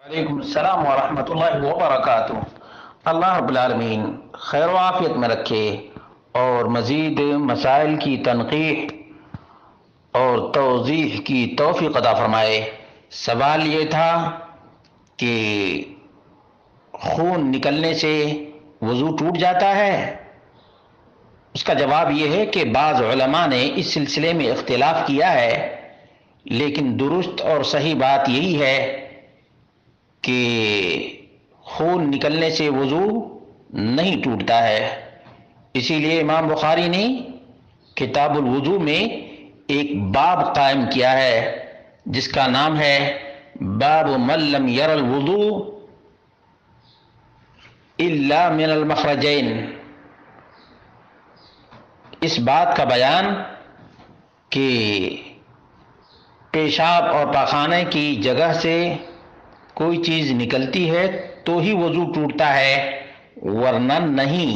وعلیکم السلام ورحمۃ اللہ وبرکاتہ۔ اللہ رب العالمین خیر و عافیت میں رکھے اور مزید مسائل کی تنقیح اور توضیح کی توفیق عطا فرمائے۔ سوال یہ تھا کہ خون نکلنے سے وضو ٹوٹ جاتا ہے۔ اس کا جواب یہ ہے کہ بعض علماء نے اس سلسلے میں اختلاف کیا ہے، لیکن درست اور صحیح بات یہی ہے کہ خون نکلنے سے وضو نہیں ٹوٹتا ہے۔ اسی لیے امام بخاری نے کتاب الوضو میں ایک باب قائم کیا ہے جس کا نام ہے باب من لم یر الوضو الا من المخرجین۔ اس بات کا بیان کہ پیشاب اور پاخانے کی جگہ سے کوئی چیز نکلتی ہے تو ہی وضو ٹوٹتا ہے، ورنہ نہیں۔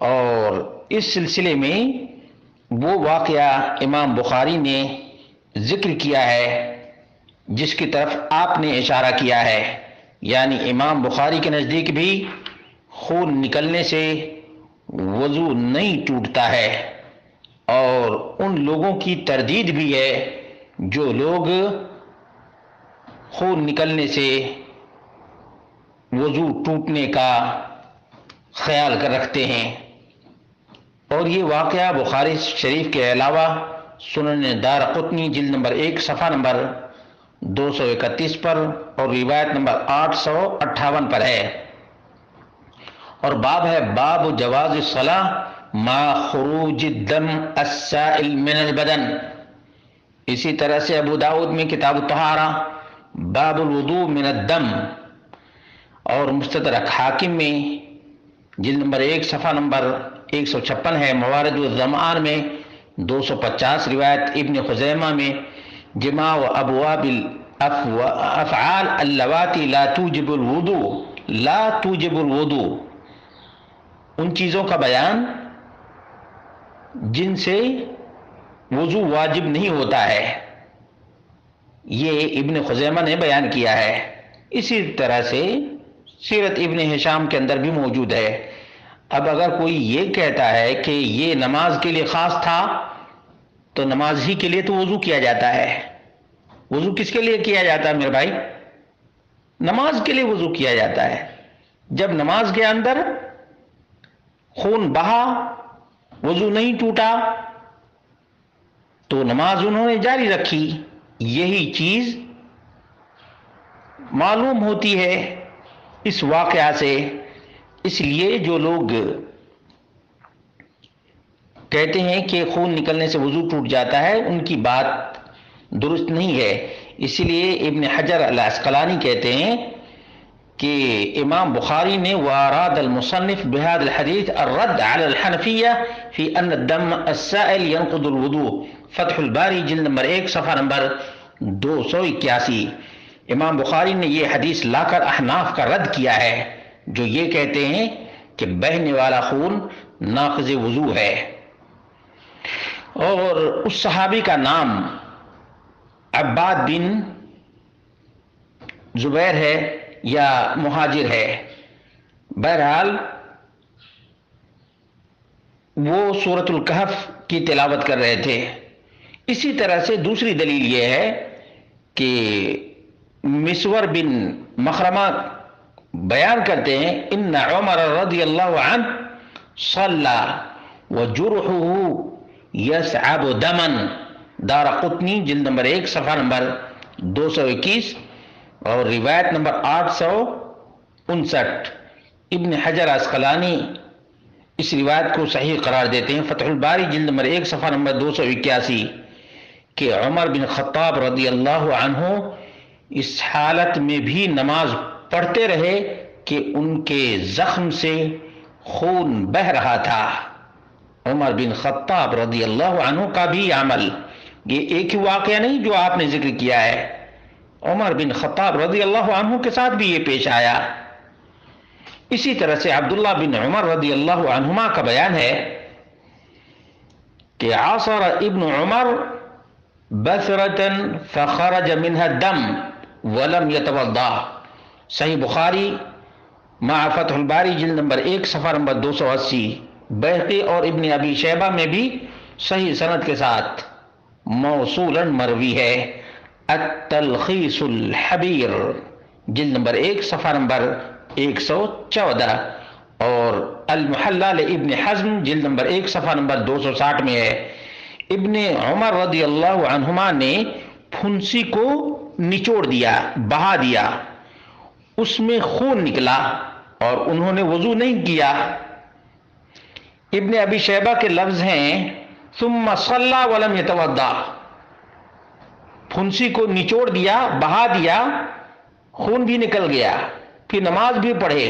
اور اس سلسلے میں وہ واقعہ امام بخاری نے ذکر کیا ہے جس کی طرف آپ نے اشارہ کیا ہے، یعنی امام بخاری کے نزدیک بھی خون نکلنے سے وضو نہیں ٹوٹتا ہے، اور ان لوگوں کی تردید بھی ہے جو لوگ خون نکلنے سے وضو ٹوٹنے کا خیال کر رکھتے ہیں۔ اور یہ واقعہ بخاری شریف کے علاوہ سنن دارقطنی جلد نمبر 1 صفحہ نمبر 231 پر اور روایت نمبر 858 پر ہے۔ اور باب ہے باب جواز الصلاۃ مع خروج الدم السائل من البدن۔ اسی طرح سے ابو داؤد میں کتاب الطہارہ باب الوضوء من الدم، اور مستدرک حاکم میں جلد نمبر 1 صفحہ نمبر 156 ہے، موارد الظمآن میں 250، روایت ابن خزیمہ میں جماع و ابواب الافعال اللواتی لا توجب الوضوء، ان چیزوں کا بیان جن سے وضو واجب نہیں ہوتا ہے، یہ ابن خزیمہ نے بیان کیا ہے۔ اسی طرح سے سیرت ابن ہشام کے اندر بھی موجود ہے۔ اب اگر کوئی یہ کہتا ہے کہ یہ نماز کے لیے خاص تھا تو نماز ہی کے لیے تو وضو کیا جاتا ہے۔ وضو کس کے لیے کیا جاتا ہے میرے بھائی؟ نماز کے لیے وضو کیا جاتا ہے۔ جب نماز کے اندر خون بہا، وضو نہیں ٹوٹا، تو نماز انہوں نے جاری رکھی۔ یہی چیز معلوم ہوتی ہے اس واقعہ سے۔ اس لیے جو لوگ کہتے ہیں کہ خون نکلنے سے وضو ٹوٹ جاتا ہے ان کی بات درست نہیں ہے۔ اسی لیے ابن حجر العسقلانی کہتے ہیں کہ امام بخاری نے واراد المصنف بهذا الحديث الرد على الحنفية في ان الدم السائل ينقض الوضوء، فتح الباری جلد نمبر 1 صفحہ نمبر 281۔ امام بخاری نے یہ حدیث لا کر احناف کا رد کیا ہے جو یہ کہتے ہیں کہ بہنے والا خون ناقض وضو ہے۔ اور اس صحابی کا نام عباد بن زبیر ہے یا مہاجر ہے۔ بہرحال وہ سورۃ الکہف کی تلاوت کر رہے تھے۔ اسی طرح سے دوسری دلیل یہ ہے کہ مسور بن مخرمہ بیان کرتے ہیں ان عمر رضی اللہ عنہ صلی وجرحه یسعب دما، دارقطنی جلد نمبر 1 صفحہ نمبر 221 اور روایت نمبر 859۔ ابن حجر عسقلانی اس روایت کو صحیح قرار دیتے ہیں، فتح الباری جلد نمبر 1 صفحہ نمبر 281، کہ عمر بن خطاب رضی اللہ عنہ اس حالت میں بھی نماز پڑھتے رہے کہ ان کے زخم سے خون بہہ رہا تھا۔ عمر بن خطاب رضی اللہ عنہ کا بھی عمل، یہ ایک ہی واقعہ نہیں جو آپ نے ذکر کیا ہے، عمر بن خطاب رضی اللہ عنہ کے ساتھ بھی یہ پیش آیا۔ اسی طرح سے عبداللہ بن عمر رضی اللہ عنہما کا بیان ہے کہ عاصر ابن عمر بثرة فخرج منها الدم ولم یتوضا. صحیح بخاری مع فتح الباری جلد نمبر 1 صفحہ نمبر 280. بیہقی اور ابن ابی شیبہ میں بھی صحیح سند کے ساتھ موصولا مروی ہے. التلخیص الحبیر جلد نمبر 1 صفحہ نمبر 114 اور المحلہ لابن حزم جلد نمبر 1 صفحہ نمبر 260 میں ہے. ابن عمر رضی اللہ عنہما نے پھنسی کو نچوڑ دیا، بہا دیا، اس میں خون نکلا اور انہوں نے وضو نہیں کیا. ابن ابی شیبہ کے لفظ ہیں ثم صلی ولم یتوضا. پھنسی کو نچوڑ دیا، بہا دیا، خون بھی نکل گیا، پھر نماز بھی پڑھے،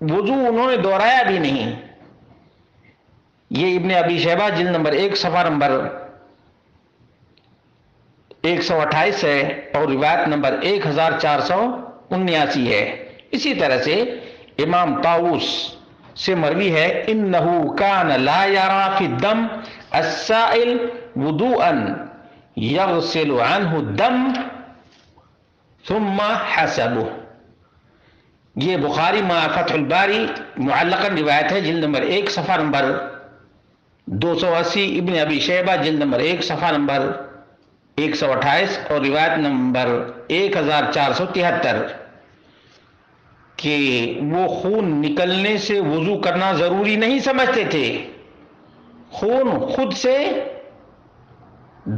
وضو انہوں نے دہرایا بھی نہیں. یہ ابن ابی شیبہ جلد نمبر 1 صفحہ نمبر 128 ہے اور روایت نمبر 1479 ہے. اسی طرح سے امام طاؤوس سے مروی ہے انہ کان لا یرا فی الدم السائل وضوءا یغسل عنہ الدم ثم حسبه. یہ بخاری مع فتح الباری معلقاً روایت ہے جلد نمبر 1 صفحہ نمبر 280. ابن ابی شیبہ جلد نمبر 1 صفحہ نمبر 128 اور روایت نمبر 1473 کہ وہ خون نکلنے سے وضو کرنا ضروری نہیں سمجھتے تھے. خون خود سے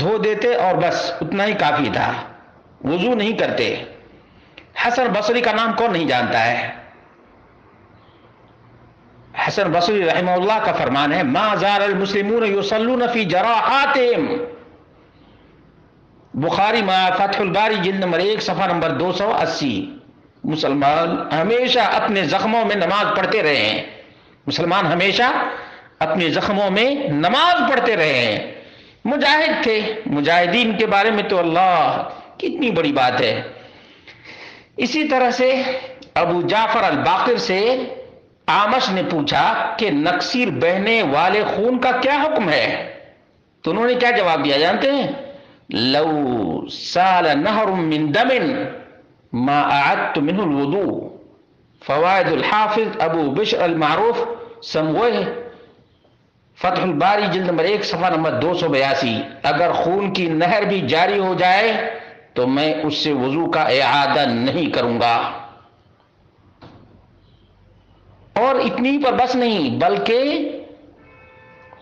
دھو دیتے اور بس اتنا ہی کافی تھا، وضو نہیں کرتے. حسن بصری کا نام کون نہیں جانتا ہے؟ حسن بصری رحمہ اللہ کا فرمان ہے ما زال المسلمون یصلون فی جراحاتہم. بخاری مع فتح الباری جلد نمبر 1 صفحہ نمبر 280. مسلمان ہمیشہ اپنے زخموں میں نماز پڑھتے رہے ہیں. مسلمان ہمیشہ اپنے زخموں میں نماز پڑھتے رہے ہیں. مجاہد تھے. مجاہدین کے بارے میں تو اللہ کتنی بڑی بات ہے. اسی طرح سے ابو جعفر الباقر سے آمش نے پوچھا کہ نکسیر بہنے والے خون کا کیا حکم ہے؟ تو انہوں نے کیا جواب دیا جانتے ہیں؟ لو سال نہر من دم ما اعدت منه الوضوء. فوائد الحافظ ابو بشر المعروف سمغوہ فتح الباری جلد نمبر 1 صفحہ نمبر 282. اگر خون کی نہر بھی جاری ہو جائے تو میں اس سے وضو کا اعادہ نہیں کروں گا. اور اتنی پر بس نہیں بلکہ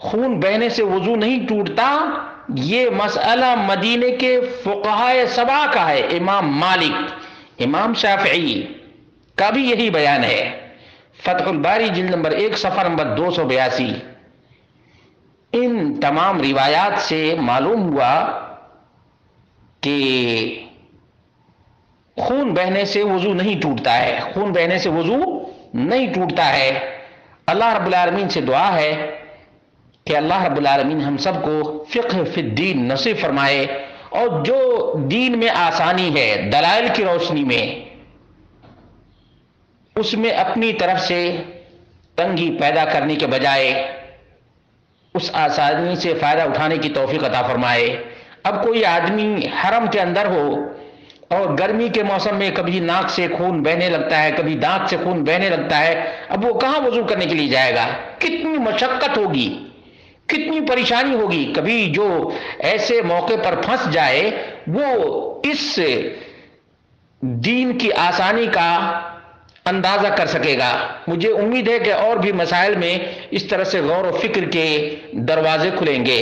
خون بہنے سے وضو نہیں ٹوٹتا. یہ مسئلہ مدینے کے فقہائے سبع کا ہے. امام مالک، امام شافعی کا بھی یہی بیان ہے. فتح الباری جلد نمبر 1 صفحہ نمبر 282. ان تمام روایات سے معلوم ہوا کہ خون بہنے سے وضو نہیں ٹوٹتا ہے. خون بہنے سے وضو نہیں ٹوٹتا ہے. اللہ رب العالمین سے دعا ہے کہ اللہ رب العالمین ہم سب کو فقہ فی الدین نصیب فرمائے اور جو دین میں آسانی ہے دلائل کی روشنی میں اس میں اپنی طرف سے تنگی پیدا کرنے کے بجائے اس آسانی سے فائدہ اٹھانے کی توفیق عطا فرمائے. اب کوئی آدمی حرم کے اندر ہو اور گرمی کے موسم میں کبھی ناک سے خون بہنے لگتا ہے، کبھی دانت سے خون بہنے لگتا ہے، اب وہ کہاں وضو کرنے کے لیے جائے گا؟ کتنی مشقت ہوگی، کتنی پریشانی ہوگی. کبھی جو ایسے موقع پر پھنس جائے وہ اس دین کی آسانی کا اندازہ کر سکے گا. مجھے امید ہے کہ اور بھی مسائل میں اس طرح سے غور و فکر کے دروازے کھلیں گے.